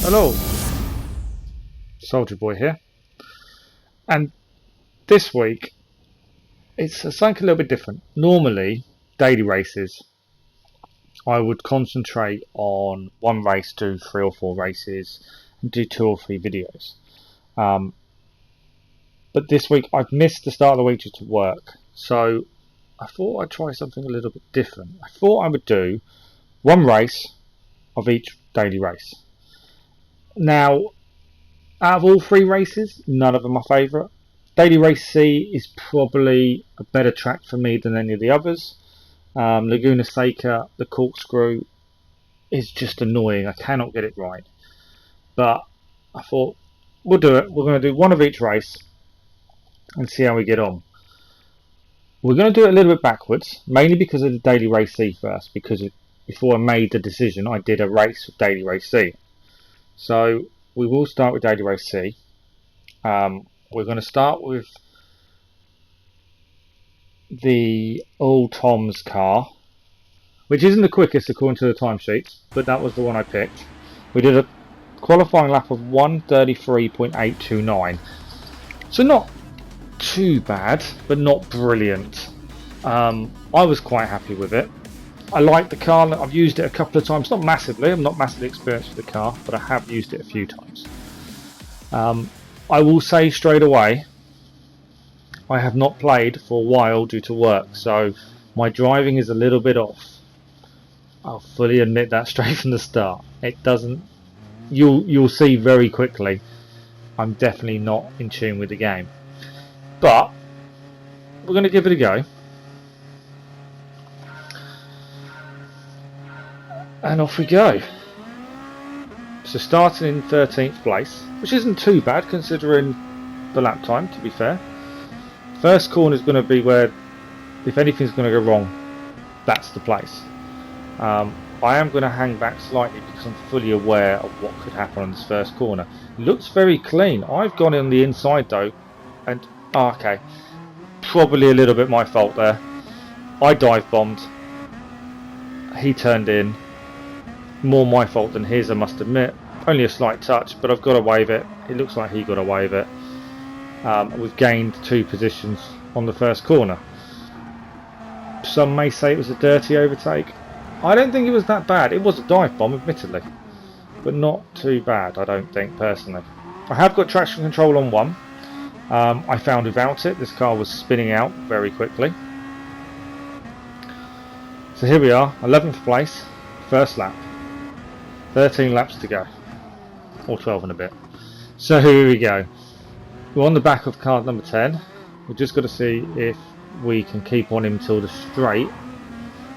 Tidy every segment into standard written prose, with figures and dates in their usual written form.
Hello, Soldier Boy here, and this week it's something a little bit different. Normally, daily races, I would concentrate on one race, do 3 or 4 races, and do 2 or 3 videos. But this week I've missed the start of the week due to work, so I thought I'd try something a little bit different. I thought I would do one race of each daily race. Now, out of all 3 races, none of them are favourite. Daily Race C is probably a better track for me than any of the others. Laguna Seca, the corkscrew, is just annoying. I cannot get it right. But I thought, we'll do it. We're going to do one of each race and see how we get on. We're going to do it a little bit backwards, mainly because of the Daily Race C first, because before I made the decision, I did a race with Daily Race C. So we will start with Daily Race C. We're going to start with the Old Tom's car, which isn't the quickest according to the timesheets, but that was the one I picked. We did a qualifying lap of 1:33.829, so not too bad, but not brilliant. I was quite happy with it. I like the car. I've used it a couple of times, not massively. I'm not massively experienced with the car, but I have used it a few times. I will say straight away, I have not played for a while due to work, so my driving is a little bit off. I'll fully admit that straight from the start. It doesn't. You'll see very quickly. I'm definitely not in tune with the game, but we're going to give it a go. And off we go. So starting in 13th place, which isn't too bad considering the lap time, to be fair. First corner is going to be where, if anything's going to go wrong, that's the place. I am going to hang back slightly because I'm fully aware of what could happen on this first corner. It looks very clean. I've gone on the inside though, and okay, probably a little bit my fault there. I dive bombed. He turned in. More my fault than his, I must admit. Only a slight touch, but I've got away with it. It looks like he got away with it. We've gained 2 positions on the first corner. Some may say it was a dirty overtake. I don't think it was that bad. It was a dive bomb, admittedly, but not too bad, I don't think, personally. I have got traction control on one. I found without it, this car was spinning out very quickly. So here we are, 11th place, first lap. 13 laps to go, or 12 and a bit. So here we go. We're on the back of car number 10. We've just got to see if we can keep on him till the straight.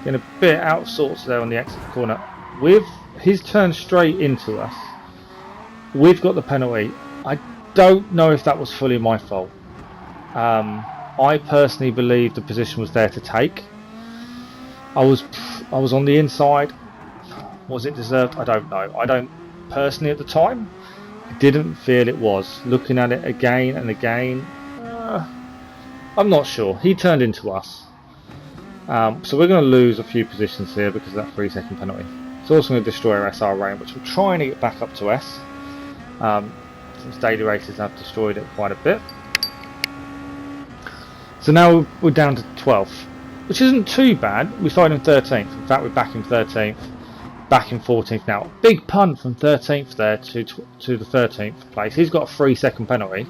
Getting a bit out of sorts there on the exit corner. With his turn straight into us, we've got the penalty. I don't know if that was fully my fault. I personally believe the position was there to take. I was on the inside. Was it deserved? I don't know. I don't personally at the time. I didn't feel it was. Looking at it again and again, I'm not sure. He turned into us. So we're going to lose a few positions here because of that 3-second penalty. It's also going to destroy our SR rank, which we're trying to get back up to S. Since daily races have destroyed it quite a bit. So now we're down to 12th, which isn't too bad. We started in 13th. In fact, we're back in 13th. Back in 14th now. Big punt from 13th there to the 13th place. He's got a 3-second penalty.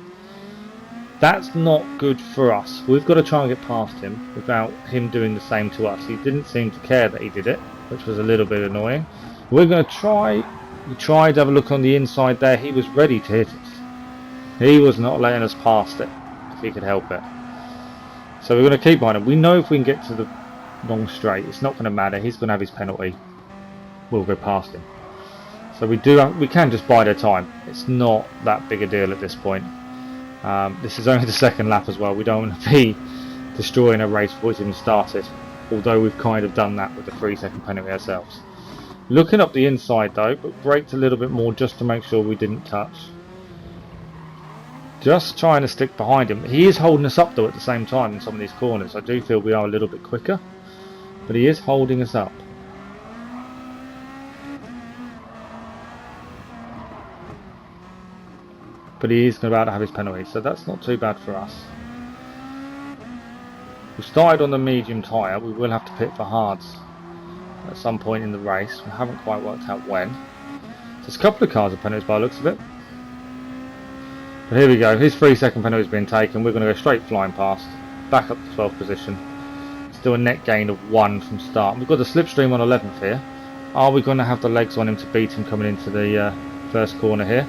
That's not good for us. We've got to try and get past him without him doing the same to us. He didn't seem to care that he did it, which was a little bit annoying. We're going to try. We tried to have a look on the inside there. He was ready to hit us. He was not letting us past it if he could help it. So we're going to keep on him. We know if we can get to the long straight, it's not going to matter. He's going to have his penalty. We'll go past him. So we can just bide our time. It's not that big a deal at this point. This is only the second lap as well. We don't want to be destroying a race before it's even started, although we've kind of done that with the 3-second penalty ourselves. Looking up the inside though, but braked a little bit more just to make sure we didn't touch. Just trying to stick behind him. He is holding us up though at the same time in some of these corners. I do feel we are a little bit quicker, but he is holding us up. but he is about to have his penalty, so that's not too bad for us. We started on the medium tyre. We will have to pit for hards at some point in the race. We haven't quite worked out when. So there's a couple of cars of penalties by the looks of it. But here we go, his 3-second penalty has been taken. We're going to go straight flying past, back up to 12th position. Still a net gain of 1 from start. We've got the slipstream on 11th here. Are we going to have the legs on him to beat him coming into the first corner here?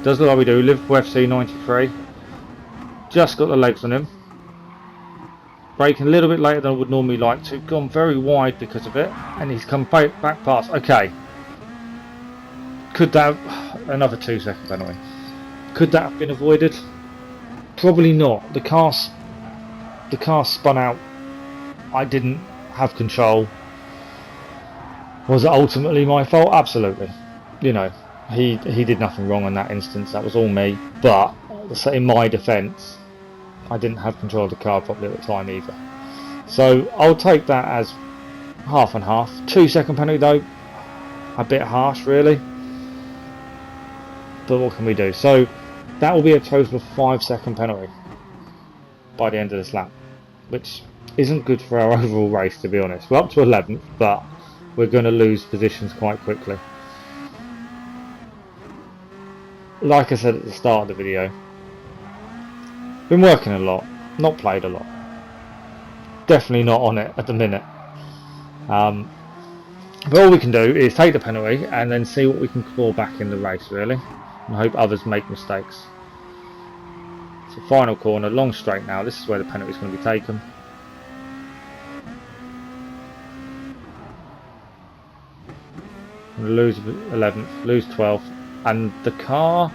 Does look like we do. Liverpool FC 93. Just got the legs on him. Braking a little bit later than I would normally like to. Gone very wide because of it. And he's come back past. Okay. Could that have... Another 2-second penalty. Could that have been avoided? Probably not. The car spun out. I didn't have control. Was it ultimately my fault? Absolutely. You know, he did nothing wrong in that instance. That was all me. But in my defence, I didn't have control of the car properly at the time either. So I'll take that as half and half. 2-second penalty though, a bit harsh really. But what can we do? So that will be a total of 5-second penalty by the end of this lap, which isn't good for our overall race, to be honest. We're up to 11th, but we're going to lose positions quite quickly. Like I said at the start of the video, been working a lot, not played a lot. Definitely not on it at the minute. But all we can do is take the penalty and then see what we can claw back in the race, really. And hope others make mistakes. So final corner, long straight now. This is where the penalty is going to be taken. Lose 11th, lose 12th, and the car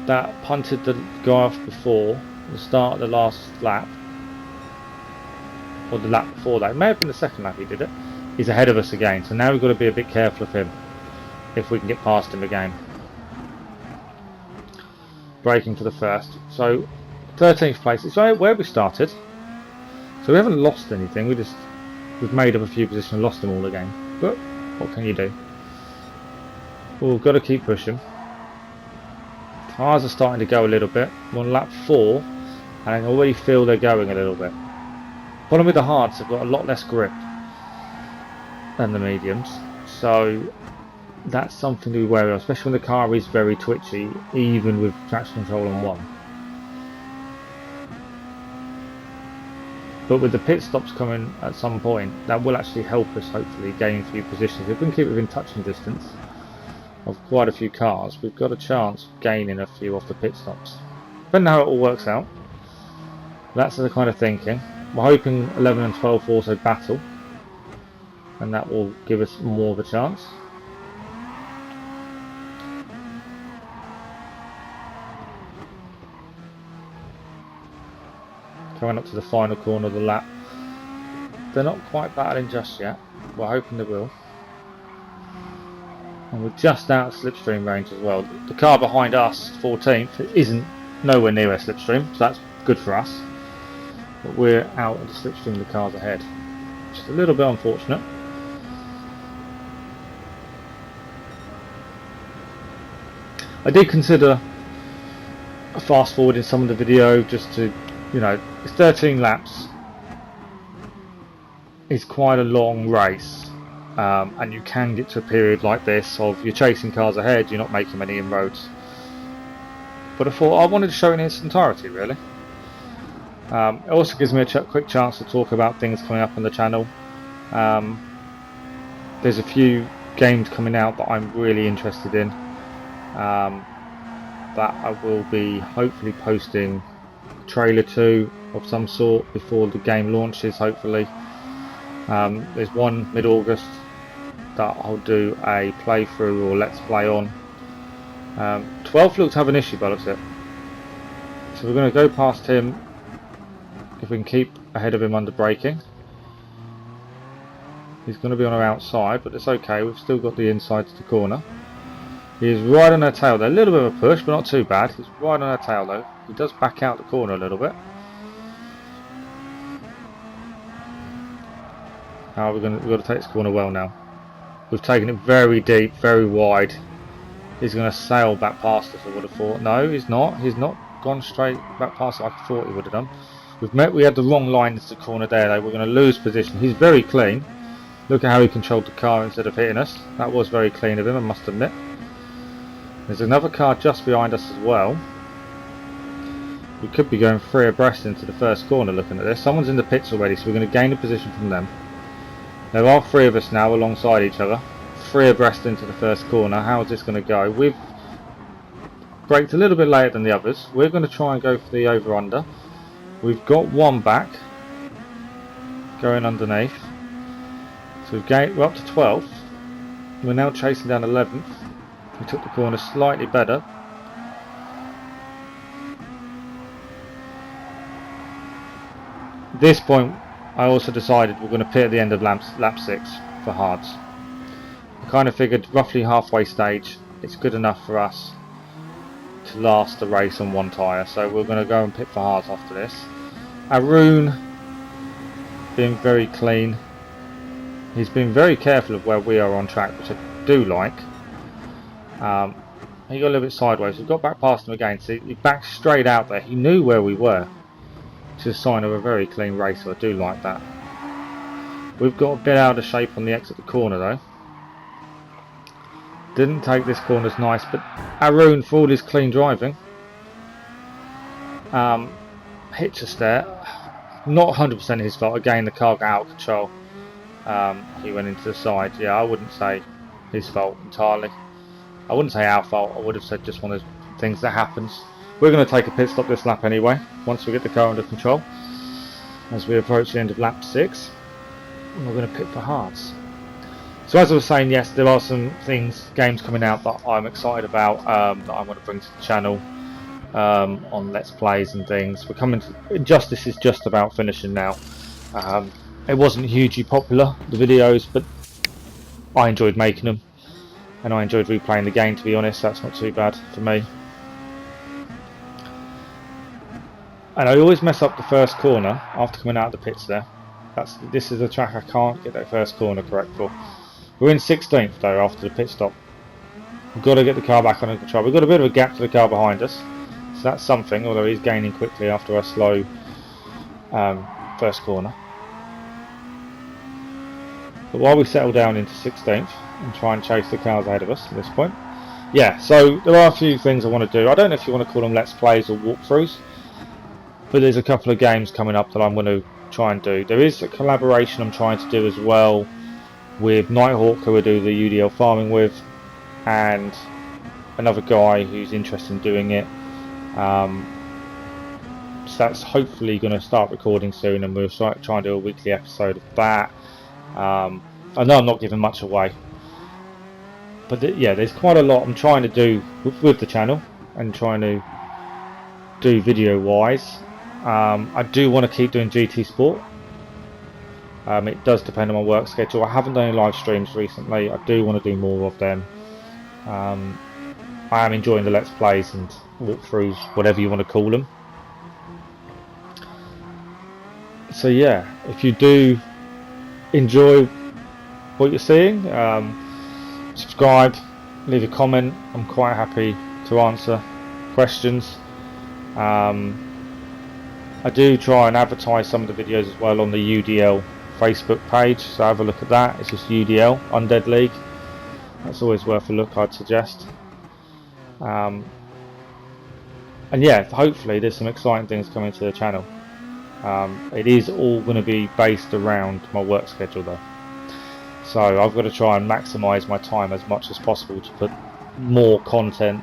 that punted the guy off before the start of the last lap, or the lap before that, it may have been the second lap he did it, he's ahead of us again. So now we've got to be a bit careful of him if we can get past him again. Braking for the first. So 13th place is where we started. So we haven't lost anything. We've made up a few positions and lost them all again. But what can you do? Well, we've got to keep pushing. Tyres are starting to go a little bit. We're on lap 4, and I can already feel they're going a little bit. Problem with the hards, they've got a lot less grip than the mediums, so that's something to be wary of, especially when the car is very twitchy, even with traction control on 1. But with the pit stops coming at some point, that will actually help us hopefully gain a few positions. If we can keep within touching distance of quite a few cars, we've got a chance of gaining a few off the pit stops. Depending on how it all works out, that's the kind of thinking. We're hoping 11 and 12 will also battle, and that will give us more of a chance. Coming up to the final corner of the lap. They're not quite battling just yet. We're hoping they will. And we're just out of slipstream range as well. The car behind us, 14th, isn't nowhere near a slipstream, so that's good for us. But we're out of the slipstream of the cars ahead. Just a little bit unfortunate. I did consider fast forwarding some of the video just to, you know, it's 13 laps. It's quite a long race. And you can get to a period like this of you're chasing cars ahead, you're not making many inroads. But I thought I wanted to show it in its entirety, really. It also gives me a quick chance to talk about things coming up on the channel. There's a few games coming out that I'm really interested in, that I will be hopefully posting a trailer to of some sort before the game launches, hopefully. There's one mid-August that I'll do a playthrough or let's play on. 12 looks to have an issue by the looks of it. So we're going to go past him if we can keep ahead of him under braking. He's going to be on our outside, but it's okay, we've still got the inside to the corner. He is right on our tail there, a little bit of a push but not too bad. He's right on our tail though. He does back out the corner a little bit. We've got to take this corner well now. We've taken it very deep, very wide. He's going to sail back past us, I would have thought. No, he's not. He's not gone straight back past us like I thought he would have done. We had the wrong line into the corner there though. We're going to lose position. He's very clean. Look at how he controlled the car instead of hitting us. That was very clean of him, I must admit. There's another car just behind us as well. We could be going 3 abreast into the first corner looking at this. Someone's in the pits already, so we're going to gain a position from them. There are 3 of us now alongside each other. 3 abreast into the first corner. How is this going to go? We've braked a little bit later than the others. We're going to try and go for the over-under. We've got 1 back going underneath. So we're up to 12th. We're now chasing down 11th. We took the corner slightly better. At this point, I also decided we're going to pit at the end of lap 6 for hards. I kind of figured roughly halfway stage, it's good enough for us to last the race on 1 tyre. So we're going to go and pit for hards after this. Arun being very clean. He's been very careful of where we are on track, which I do like. He got a little bit sideways. We got back past him again, so he backed straight out there. He knew where we were, which is a sign of a very clean race, so I do like that. We've got a bit out of shape on the exit of the corner though. Didn't take this corner as nice, but Arun, for all his clean driving, hits us there. Not 100% his fault. Again, the car got out of control. He went into the side. Yeah, I wouldn't say his fault entirely. I wouldn't say our fault. I would have said just one of those things that happens. We're going to take a pit stop this lap anyway, once we get the car under control. As we approach the end of lap 6, and we're going to pit for hards. So as I was saying, yes, there are some games coming out that I'm excited about, that I want to bring to the channel, on Let's Plays and things. We're coming to, Injustice is just about finishing now. It wasn't hugely popular, the videos, but I enjoyed making them, and I enjoyed replaying the game, to be honest. That's not too bad for me. And I always mess up the first corner after coming out of the pits there. This is a track I can't get that first corner correct for. We're in 16th though after the pit stop. We've got to get the car back under control. We've got a bit of a gap to the car behind us, so that's something, although he's gaining quickly after a slow first corner. But while we settle down into 16th and try and chase the cars ahead of us at this point. Yeah, so there are a few things I want to do. I don't know if you want to call them Let's Plays or walkthroughs, but there's a couple of games coming up that I'm going to try and do. There is a collaboration I'm trying to do as well with Nighthawk, who I do the UDL farming with, and another guy who's interested in doing it. So that's hopefully going to start recording soon, and we'll try and do a weekly episode of that. I know I'm not giving much away, but yeah, there's quite a lot I'm trying to do with the channel and trying to do video wise. I do want to keep doing GT Sport. It does depend on my work schedule. I haven't done any live streams recently. I do want to do more of them. I am enjoying the Let's Plays and walkthroughs, whatever you want to call them. So yeah, if you do enjoy what you're seeing, subscribe, leave a comment. I'm quite happy to answer questions. I do try and advertise some of the videos as well on the UDL Facebook page, so have a look at that. It's just UDL Undead League. That's always worth a look, I'd suggest. And yeah, hopefully there's some exciting things coming to the channel. It is all going to be based around my work schedule though, so I've got to try and maximise my time as much as possible to put more content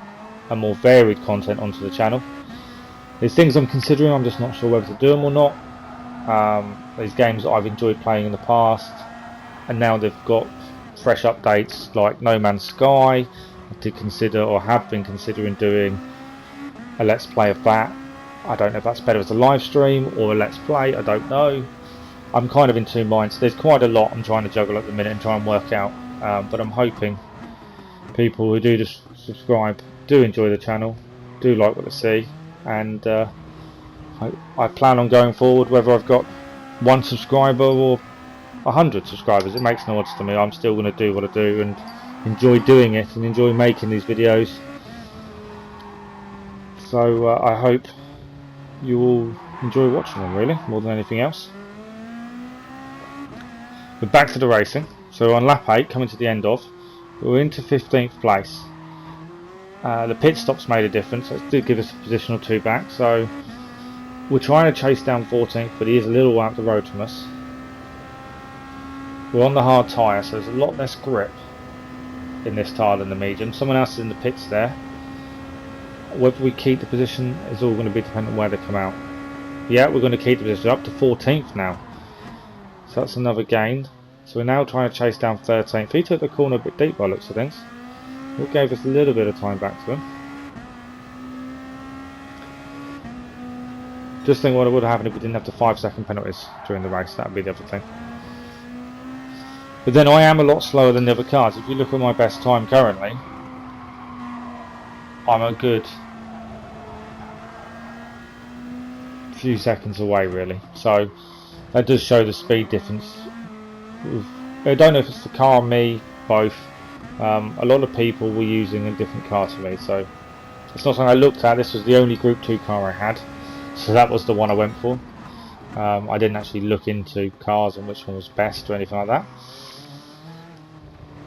and more varied content onto the channel. There's things I'm considering, I'm just not sure whether to do them or not. There's games that I've enjoyed playing in the past, and now they've got fresh updates like No Man's Sky. I did consider, or have been considering, doing a Let's Play of that. I don't know if that's better as a live stream or a Let's Play, I don't know. I'm kind of in two minds. There's quite a lot I'm trying to juggle at the minute and try and work out, but I'm hoping people who do just subscribe do enjoy the channel, do like what they see, and I plan on going forward, whether I've got 1 subscriber or 100 subscribers, it makes no odds to me. I'm still going to do what I do, and enjoy doing it and enjoy making these videos. So I hope you all enjoy watching them, really, more than anything else. We're back to the racing. So on lap 8, coming to the end of, we're into 15th place. The pit stops made a difference, so it did give us a position or two back. So we're trying to chase down 14th, but he is a little out the road from us. We're on the hard tyre, so there's a lot less grip in this tyre than the medium. Someone else is in the pits there. Whether we keep the position is all going to be dependent on where they come out. Yeah, we're going to keep the position up to 14th now. So that's another gain. So we're now trying to chase down 13th. He took the corner a bit deep by the looks of things. It gave us a little bit of time back to him. Just think what would have happened if we didn't have the 5-second penalties during the race. That would be the other thing. But then I am a lot slower than the other cars. If you look at my best time currently, I'm a good few seconds away, really. So that does show the speed difference. I don't know if it's the car or me, both. A lot of people were using a different car to me, so it's not something I looked at. This was the only Group 2 car I had, so that was the one I went for. I didn't actually look into cars and which one was best or anything like that.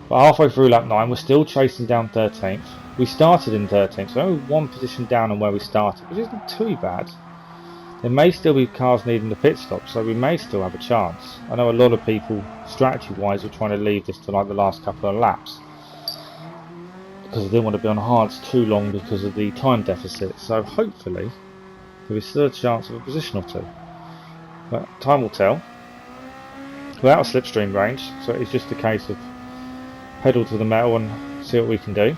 But halfway through lap 9, we're still chasing down 13th. We started in 13th, so only one position down on where we started, which isn't too bad. There may still be cars needing the pit stop, so we may still have a chance. I know a lot of people, strategy-wise, were trying to leave this to like the last couple of laps, because they didn't want to be on hards too long because of the time deficit. So hopefully there is still a chance of a position or two. But time will tell. We're out of slipstream range, so it's just a case of pedal to the metal and see what we can do.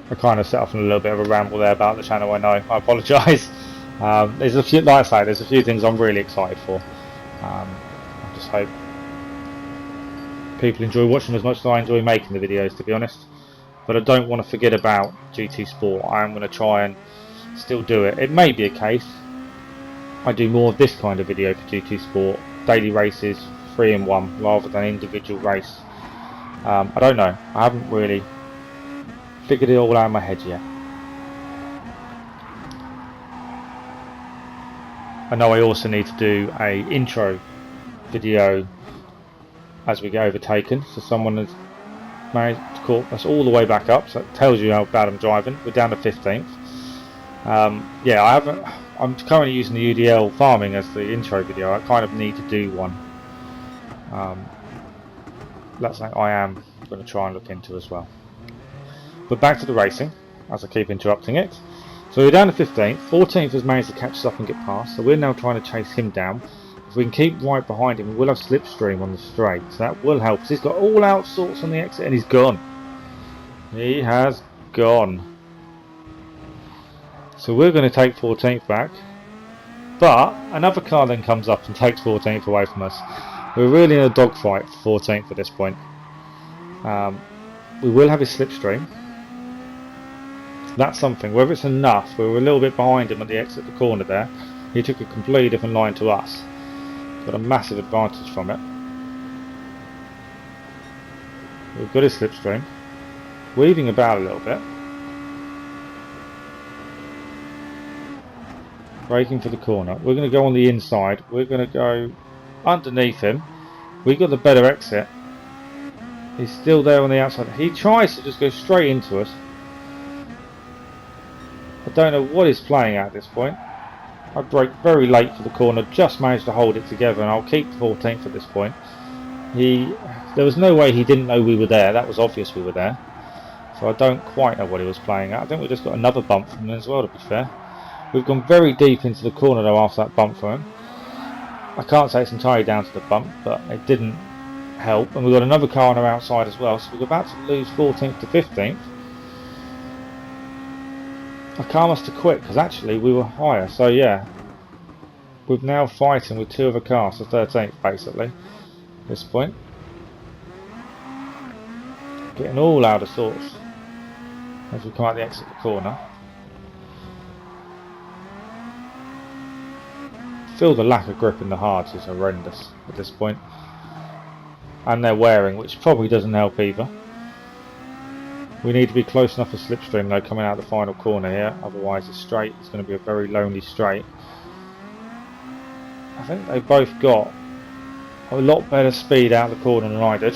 I kind of set off on a little bit of a ramble there about the channel, I know, I apologise. There's a few, like I say, there's a few things I'm really excited for. I just hope people enjoy watching as much as I enjoy making the videos, to be honest. But I don't want to forget about GT Sport. I am going to try and still do it. It may be a case I do more of this kind of video for GT Sport, daily races, 3 in 1, rather than individual race. I don't know. I haven't really figured it all out in my head yet. I know I also need to do a intro video as we get overtaken, so someone has managed to call us all the way back up, so it tells you how bad I'm driving. We're down to 15th. Yeah, I'm currently using the UDL farming as the intro video. I kind of need to do one. That's something I am going to try and look into as well. But back to the racing, as I keep interrupting it. So we're down to 15th. 14th has managed to catch us up and get past, so we're now trying to chase him down. If we can keep right behind him, we will have slipstream on the straight, so that will help. He's got all out sorts on the exit and he's gone. He has gone. So we're going to take 14th back, but another car then comes up and takes 14th away from us. We're really in a dogfight for 14th at this point. We will have his slipstream. That's something. Whether it's enough, we were a little bit behind him at the exit of the corner there. He took a completely different line to us. Got a massive advantage from it. We've got his slipstream. Weaving about a little bit. Braking for the corner. We're going to go on the inside. We're going to go underneath him. We've got the better exit. He's still there on the outside. He tries to just go straight into us. I don't know what he's playing at this point. I brake very late for the corner, just managed to hold it together, and I'll keep 14th at this point. There was no way he didn't know we were there. That was obvious we were there. So I don't quite know what he was playing at. I think we just got another bump from him as well, to be fair. We've gone very deep into the corner though after that bump from him. I can't say it's entirely down to the bump, but it didn't help. And we've got another car on our outside as well, so we're about to lose 14th to 15th. Our car must have quit because actually we were higher, so yeah, we're now fighting with 2 other cars for 13th basically at this point. Getting all out of sorts as we come out the exit of the corner. Feel the lack of grip in the hards is horrendous at this point. and they're wearing, which probably doesn't help either. We need to be close enough for slipstream though coming out the final corner here, otherwise the straight is going to be a very lonely straight. I think they've both got a lot better speed out of the corner than I did.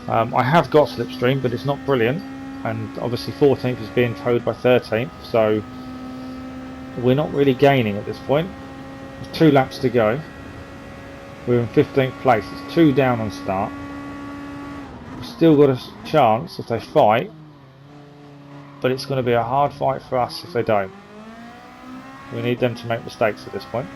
I have got slipstream, but it's not brilliant, and obviously 14th is being towed by 13th, so we're not really gaining at this point. There's 2 laps to go. We're in 15th place, it's 2 down on start. We've still got a chance if they fight, but it's going to be a hard fight for us if they don't. We need them to make mistakes at this point.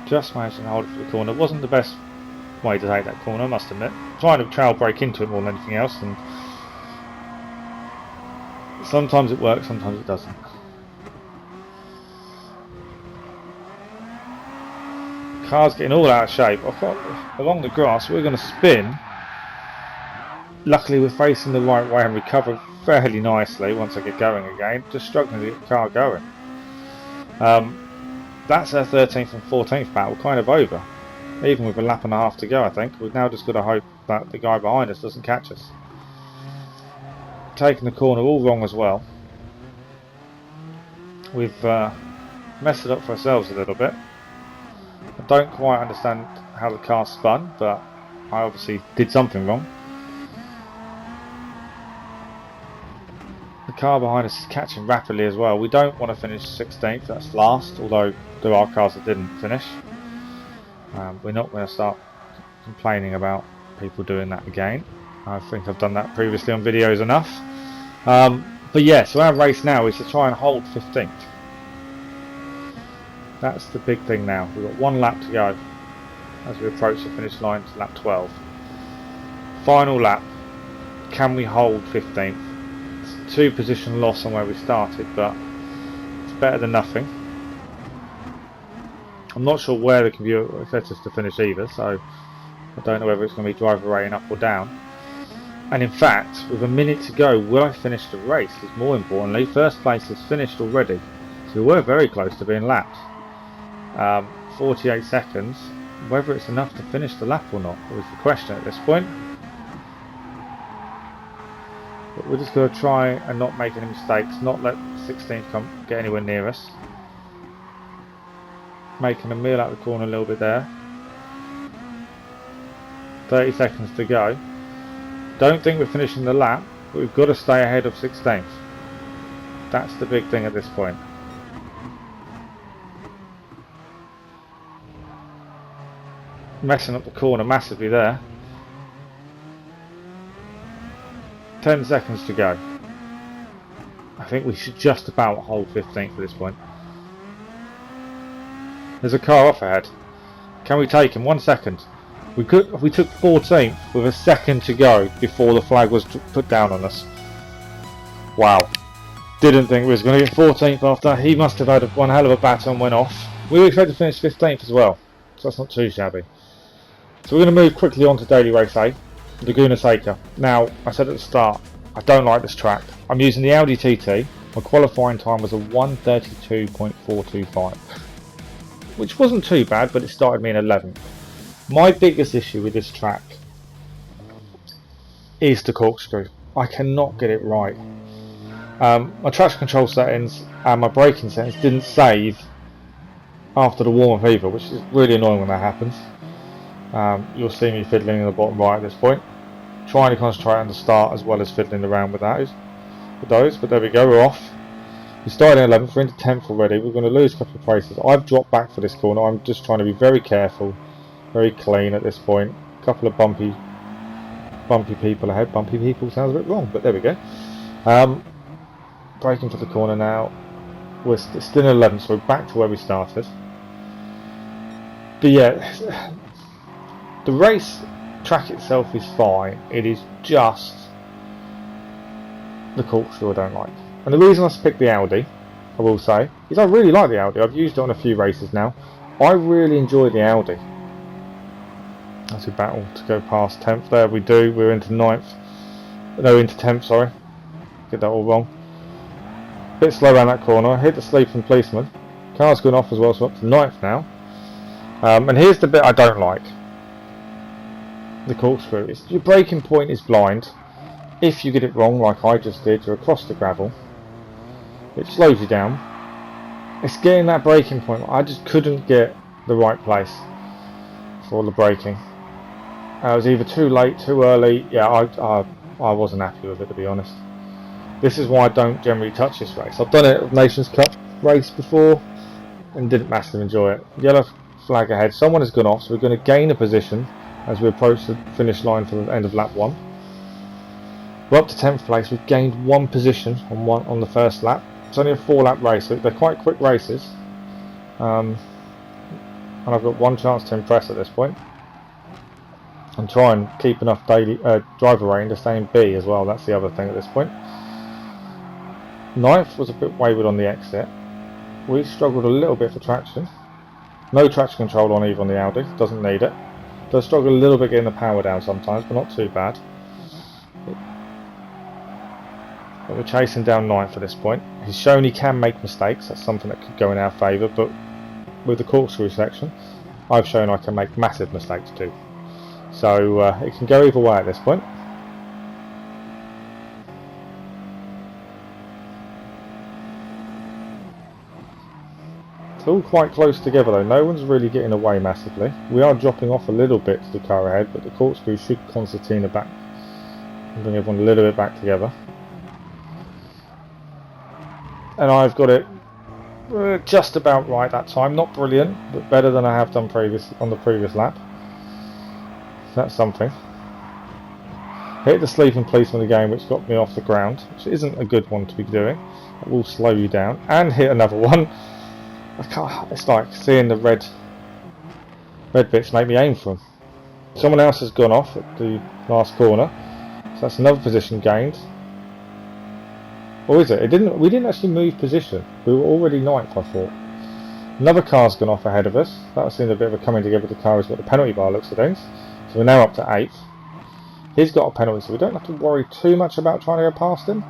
Just managed to hold it for the corner. It wasn't the best way to take that corner, I must admit. Trying to trail brake into it more than anything else, and sometimes it works, sometimes it doesn't. Car's getting all out of shape. Along the grass, we're going to spin. Luckily, we're facing the right way and recover fairly nicely once I get going again. Just struggling to get the car going. That's our 13th and 14th battle kind of over. Even with a lap and a half to go, I think. We've now just got to hope that the guy behind us doesn't catch us. Taking the corner all wrong as well. We've messed it up for ourselves a little bit. I don't quite understand how the car spun, but I obviously did something wrong. The car behind us is catching rapidly as well. We don't want to finish 16th, that's last, although there are cars that didn't finish. We're not going to start complaining about people doing that again. I think I've done that previously on videos enough. But yeah, so our race now is to try and hold 15th. That's the big thing now. We've got 1 lap to go as we approach the finish line to lap 12. Final lap. Can we hold 15th? It's a 2 position loss on where we started, but it's better than nothing. I'm not sure where the computer expects us to finish either, so I don't know whether it's going to be driver rating up or down. And in fact, with a minute to go, will I finish the race? Is more importantly, first place is finished already, so we were very close to being lapped. 48 seconds. Whether it's enough to finish the lap or not is the question at this point. But we're just going to try and not make any mistakes, not let 16th get anywhere near us. Making a meal out of the corner a little bit there. 30 seconds to go. Don't think we're finishing the lap, but we've got to stay ahead of 16th. That's the big thing at this point. Messing up the corner massively there. 10 seconds to go. I think we should just about hold 15th at this point. There's a car off ahead. Can we take him? 1 second. We took 14th with a second to go before the flag was put down on us. Wow. Didn't think we was going to get 14th after. He must have had one hell of a battle and went off. We were expected to finish 15th as well, so that's not too shabby. So we're going to move quickly on to Daily Race A, Laguna Seca. Now, I said at the start, I don't like this track. I'm using the Audi TT. My qualifying time was a 1:32.425, which wasn't too bad, but it started me in 11th. My biggest issue with this track is the corkscrew. I cannot get it right. My traction control settings and my braking settings didn't save after the warm-up either, which is really annoying when that happens. You'll see me fiddling in the bottom right at this point, trying to concentrate on the start as well as fiddling around with those. But there we go, we're off. We started in 11th, we're into 10th already. We're going to lose a couple of places. I've dropped back for this corner. I'm just trying to be very careful, very clean at this point. A couple of bumpy people ahead. Bumpy people sounds a bit wrong, but there we go. Braking for the corner now. We're still in 11th, so we're back to where we started. But yeah, the race track itself is fine. It is just the corkscrew I don't like. And the reason I picked the Audi, I will say, is I really like the Audi. I've used it on a few races now. I really enjoy the Audi. As we battle to go past 10th there, we do. We're into 9th. No, into 10th, sorry. Get that all wrong. Bit slow around that corner, hit the sleeping policeman. Car's gone off as well, so up to 9th now. And here's the bit I don't like. The corkscrew. Your braking point is blind. If you get it wrong, like I just did, you're across the gravel. It slows you down. It's getting that braking point. I just couldn't get the right place for the braking. I was either too late, too early. Yeah, I wasn't happy with it, to be honest. This is why I don't generally touch this race. I've done it with Nations Cup race before and didn't massively enjoy it. Yellow flag ahead. Someone has gone off, so we're going to gain a position as we approach the finish line for the end of lap 1. We're up to 10th place. We've gained 1 position on the first lap. It's only a 4-lap race, so they're quite quick races. And I've got 1 chance to impress at this point. And try and keep enough daily driver rating to stay in B as well. That's the other thing at this point. 9th was a bit wayward on the exit. We struggled a little bit for traction. No traction control on either on the Audi. Doesn't need it. Does struggle a little bit getting the power down sometimes, but not too bad. But we're chasing down 9th at this point. He's shown he can make mistakes. That's something that could go in our favour. But with the corkscrew section, I've shown I can make massive mistakes too. So it can go either way at this point. It's all quite close together though. No one's really getting away massively. We are dropping off a little bit to the car ahead, but the corkscrew should concertina back and bring everyone a little bit back together. And I've got it just about right that time. Not brilliant, but better than I have done on the previous lap. That's something. Hit the sleeping policeman again, which got me off the ground, which isn't a good one to be doing. It will slow you down. And hit another one. It's like seeing the red bits make me aim for them. Someone else has gone off at the last corner, so that's another position gained. Or is it? We didn't actually move position. We were already 9th, I thought. Another car's gone off ahead of us. That seemed a bit of a coming together. The car has got the penalty bar, looks of things. So we're now up to 8th. He's got a penalty, so we don't have to worry too much about trying to go past him.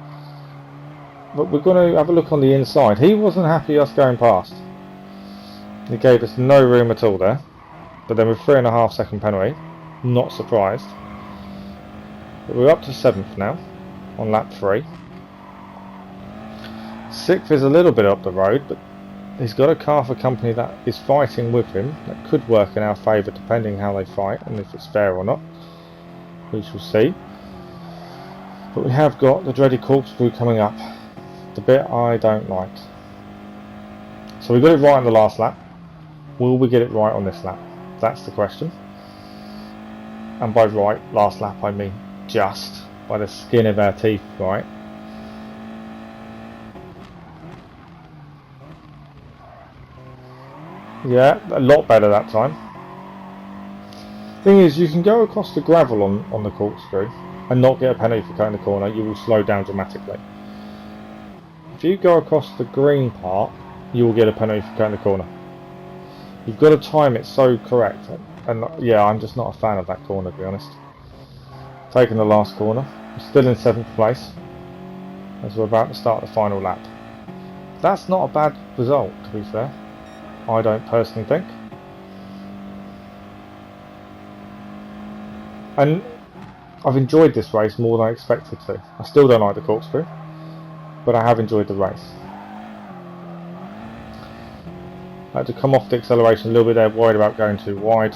But we're going to have a look on the inside. He wasn't happy us going past. He gave us no room at all there. But then with 3.5 second penalty, not surprised. But we're up to 7th now on lap 3. 6th is a little bit up the road, but he's got a car for company that is fighting with him. That could work in our favour depending how they fight and if it's fair or not. We shall see. But we have got the dreaded corkscrew coming up. The bit I don't like. So we got it right on the last lap. Will we get it right on this lap? That's the question. And by right, last lap I mean just by the skin of our teeth, right? Yeah, a lot better that time. Thing is, you can go across the gravel on the corkscrew and not get a penalty for cutting the corner. You will slow down dramatically. If you go across the green part, you will get a penalty for cutting the corner. You've got to time it so correct. And yeah, I'm just not a fan of that corner, to be honest. Taking the last corner. We're still in 7th place as we're about to start the final lap. That's not a bad result, to be fair. I don't personally think. And I've enjoyed this race more than I expected to. I still don't like the corkscrew, but I have enjoyed the race. I had to come off the acceleration a little bit there, worried about going too wide.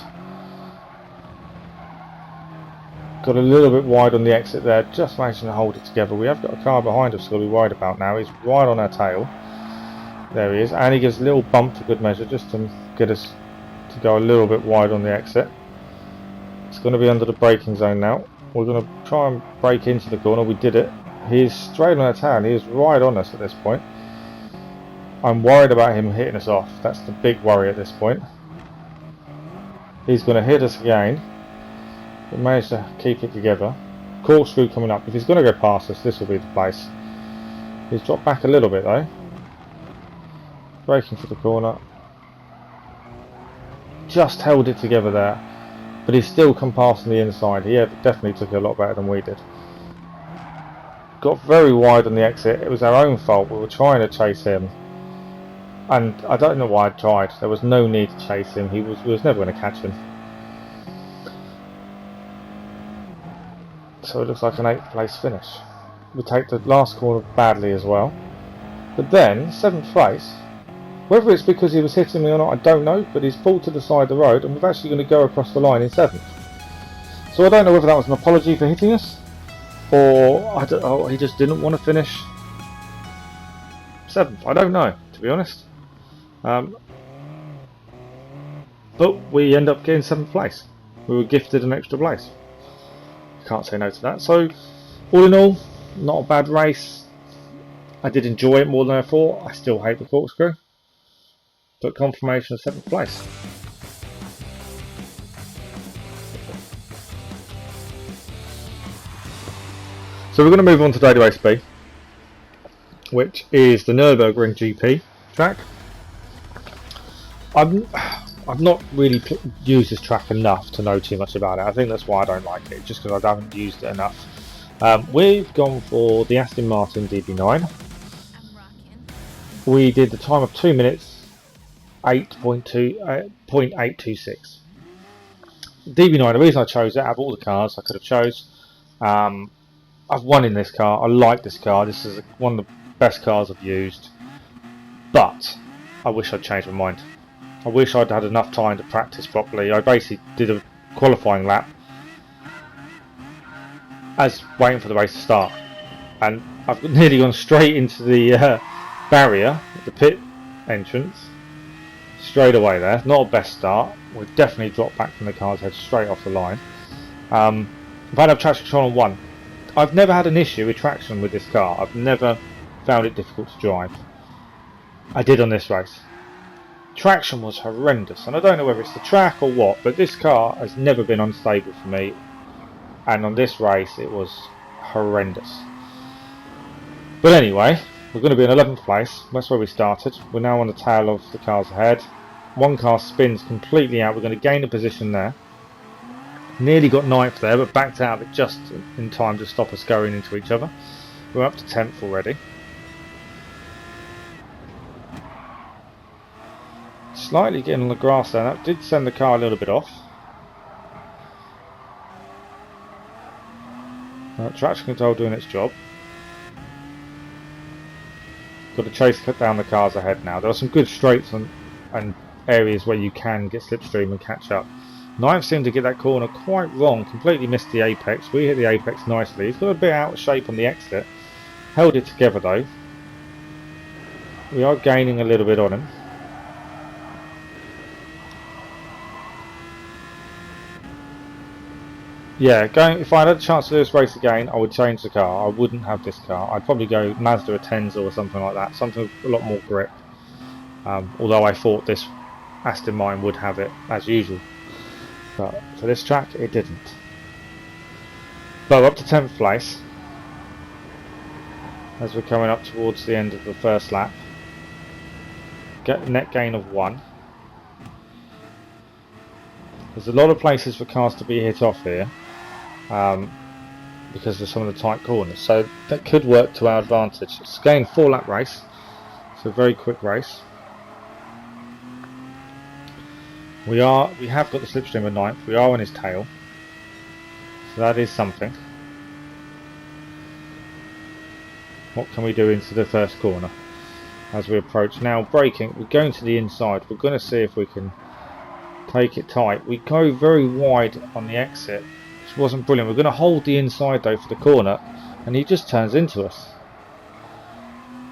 Got a little bit wide on the exit there, just managing to hold it together. We have got a car behind us to be worried about now. He's right on our tail. There he is, and he gives a little bump for good measure just to get us to go a little bit wide on the exit. It's going to be under the braking zone now. We're going to try and brake into the corner. We did it. He is straight on our tail. He is right on us at this point. I'm worried about him hitting us off. That's the big worry at this point. He's going to hit us again. We managed to keep it together. Corkscrew coming up. If he's going to go past us, this will be the place. He's dropped back a little bit though. Braking for the corner. Just held it together there. But he's still come past on the inside. He definitely took it a lot better than we did. got very wide on the exit. It was our own fault. We were trying to chase him, and I don't know why I tried. There was no need to chase him. We was never going to catch him. So it looks like an 8th place finish. We take the last corner badly as well, but then 7th place. Whether it's because he was hitting me or not, I don't know, but he's pulled to the side of the road and we're actually going to go across the line in 7th. So I don't know whether that was an apology for hitting us, or he just didn't want to finish 7th. I don't know, to be honest. But we end up getting 7th place. We were gifted an extra place. Can't say no to that. So all in all, not a bad race. I did enjoy it more than I thought. I still hate the corkscrew, but confirmation of 7th place. So we're going to move on to Daily Race B, which is the Nürburgring GP track. I've not really used this track enough to know too much about it. I think that's why I don't like it, just because I haven't used it enough. We've gone for the Aston Martin DB9. We did the time of 2 minutes 8.826. DB9, the reason I chose it out of all the cars I could have chose, I've won in this car. I like this car. This is one of the best cars I've used, but I wish I'd changed my mind. I wish I'd had enough time to practice properly. I basically did a qualifying lap as waiting for the race to start, and I've nearly gone straight into the barrier at the pit entrance straight away there. Not a best start. We've definitely dropped back from the car's head straight off the line. I've had traction control on 1. I've never had an issue with traction with this car. I've never found it difficult to drive. I did on this race. Traction was horrendous, and I don't know whether it's the track or what, but this car has never been unstable for me, and on this race it was horrendous. But anyway, we're going to be in 11th place. That's where we started. We're now on the tail of the cars ahead. One car spins completely out. We're going to gain a position there. Nearly got 9th there, but backed out of it just in time to stop us going into each other. We're up to 10th already. Slightly getting on the grass there. That did send the car a little bit off. Traction control doing its job. Got to chase down the cars ahead now. There are some good straights and areas where you can get slipstream and catch up. 9th seemed to get that corner quite wrong. Completely missed the apex. We hit the apex nicely. He's got a bit out of shape on the exit. Held it together though. We are gaining a little bit on him. Yeah, if I had a chance to do this race again, I would change the car. I wouldn't have this car. I'd probably go Mazda a Tenza or something like that. Something with a lot more grip. Although I thought this Aston Martin would have it as usual. But for this track, it didn't. But we're up to 10th place. As we're coming up towards the end of the first lap. Get a net gain of 1. There's a lot of places for cars to be hit off here. Because of some of the tight corners, so that could work to our advantage. It's again 4-lap race, so a very quick race. We have got the slipstream of 9th. We are on his tail, so that is something. What can we do into the first corner as we approach? Now braking, we're going to the inside. We're going to see if we can take it tight. We go very wide on the exit, which wasn't brilliant. We're going to hold the inside though for the corner, and he just turns into us.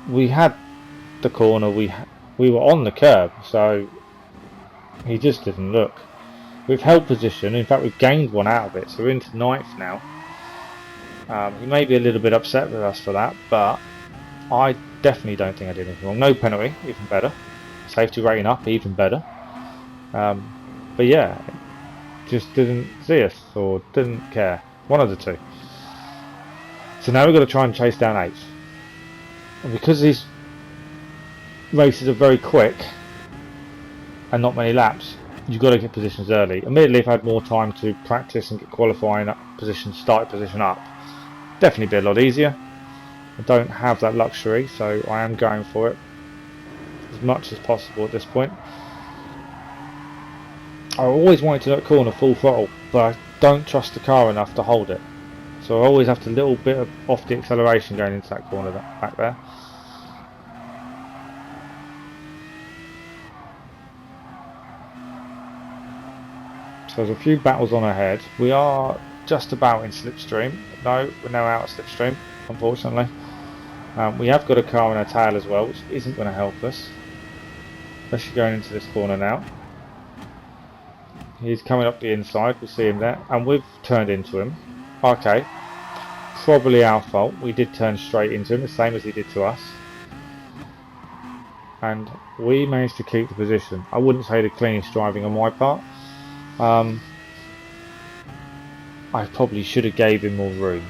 We had the corner, we were on the curb, so he just didn't look. We've held position, in fact we've gained one out of it, so we're into 9th now. He may be a little bit upset with us for that, but I definitely don't think I did anything wrong. No penalty, even better. Safety rating up, even better. But yeah, just didn't see us or didn't care. One of the two. So now we've got to try and chase down 8th. And because these races are very quick and not many laps, you've got to get positions early. Admittedly, if I had more time to practice and get qualifying up position, start position up, definitely be a lot easier. I don't have that luxury, so I am going for it as much as possible at this point. I always wanted to corner full throttle, but I don't trust the car enough to hold it. So I always have to little bit of off the acceleration going into that corner back there. So there's a few battles on ahead. We are just about in slipstream. No, we're now out of slipstream, unfortunately. We have got a car in our tail as well, which isn't going to help us. Especially going into this corner now. He's coming up the inside, we see him there, and we've turned into him. Okay, probably our fault. We did turn straight into him, the same as he did to us. And we managed to keep the position. I wouldn't say the cleanest driving on my part. I probably should have gave him more room.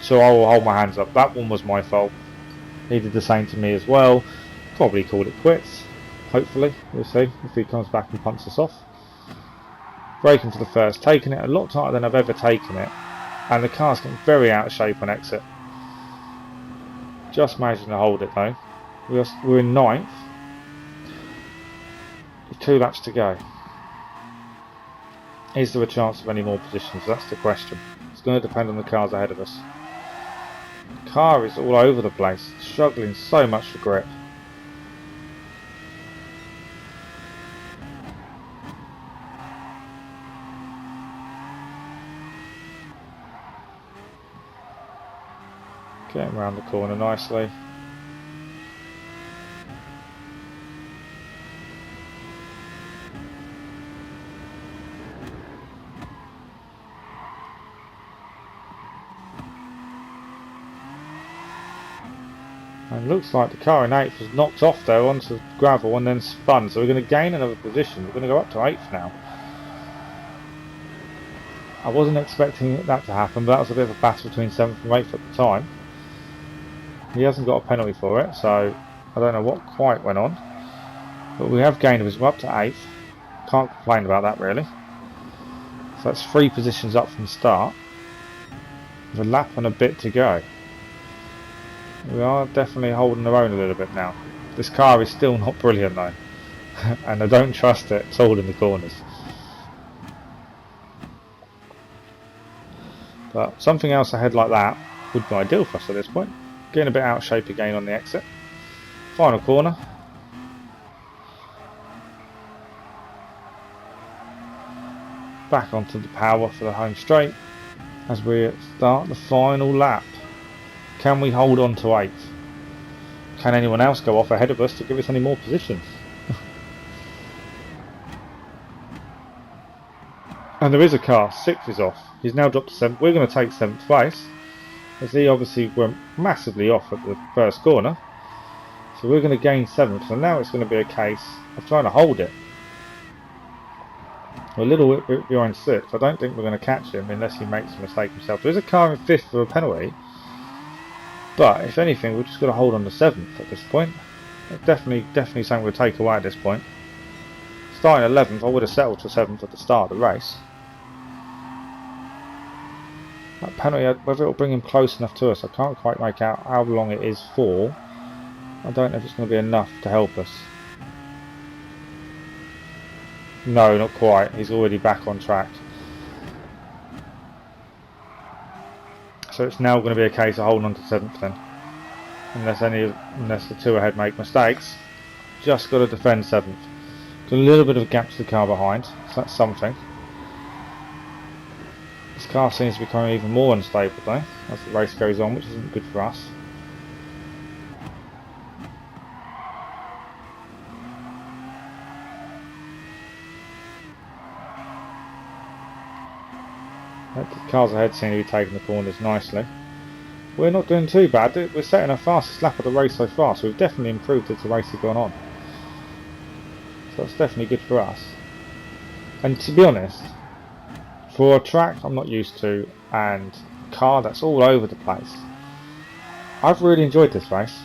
So I will hold my hands up. That one was my fault. He did the same to me as well. Probably called it quits. Hopefully, we'll see if he comes back and punts us off. Braking for the first, taking it a lot tighter than I've ever taken it, and the car's getting very out of shape on exit. Just managing to hold it though. We're in 9th. 2 laps to go. Is there a chance of any more positions? That's the question. It's going to depend on the cars ahead of us. The car is all over the place, struggling so much for grip. Getting around the corner nicely. And looks like the car in 8th was knocked off there onto gravel and then spun, so we're going to gain another position. We're going to go up to 8th now. I wasn't expecting that to happen, but that was a bit of a battle between 7th and 8th at the time. He hasn't got a penalty for it, so I don't know what quite went on. But we have gained us. We're up to 8th. Can't complain about that really. So that's 3 positions up from the start. With a lap and a bit to go. We are definitely holding our own a little bit now. This car is still not brilliant though. And I don't trust it at all in the corners. But something else ahead like that would be ideal for us at this point. Getting a bit out of shape again on the exit. Final corner. Back onto the power for the home straight as we start the final lap. Can we hold on to 8th? Can anyone else go off ahead of us to give us any more positions? And there is a car, 6th is off. He's now dropped to 7th. We're going to take 7th place, as he obviously went massively off at the first corner. So we're going to gain 7th, so now it's going to be a case of trying to hold it. We're a little bit behind 6th. I don't think we're going to catch him unless he makes a mistake himself. There is a car in 5th for a penalty, but if anything we're just going to hold on to 7th at this point. Definitely something we'll take away at this point. Starting 11th, I would have settled for 7th at the start of the race. That penalty, whether it will bring him close enough to us, I can't quite make out how long it is for. I don't know if it's going to be enough to help us. No, not quite. He's already back on track. So it's now going to be a case of holding on to 7th then. Unless the 2 ahead make mistakes. Just got to defend 7th. Got a little bit of a gap to the car behind, so that's something. This car seems to become even more unstable though, as the race goes on, which isn't good for us. The cars ahead seem to be taking the corners nicely. We're not doing too bad. We're setting our fastest lap of the race so far, so we've definitely improved as the race has gone on. So that's definitely good for us. And to be honest, for a track I'm not used to and a car that's all over the place, I've really enjoyed this race.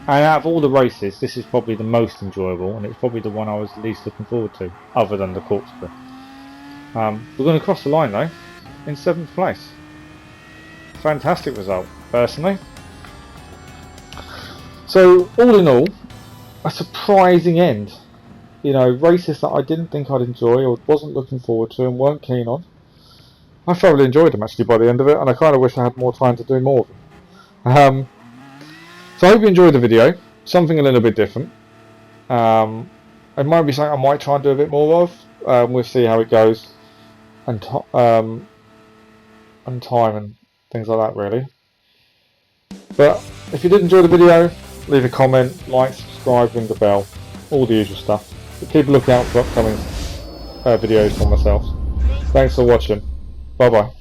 And out of all the races, this is probably the most enjoyable, and it's probably the one I was least looking forward to, other than the corkscrew. We're going to cross the line though, in 7th place. fantastic result, personally. So, all in all, a surprising end. You know, races that I didn't think I'd enjoy or wasn't looking forward to and weren't keen on. I thoroughly enjoyed them actually by the end of it, and I kind of wish I had more time to do more of them. So I hope you enjoyed the video. Something a little bit different. It might be something I might try and do a bit more of. We'll see how it goes, and time and things like that really. But if you did enjoy the video, leave a comment, like, subscribe, ring the bell, all the usual stuff. But keep a look out for upcoming videos from myself. Thanks for watching. Bye bye.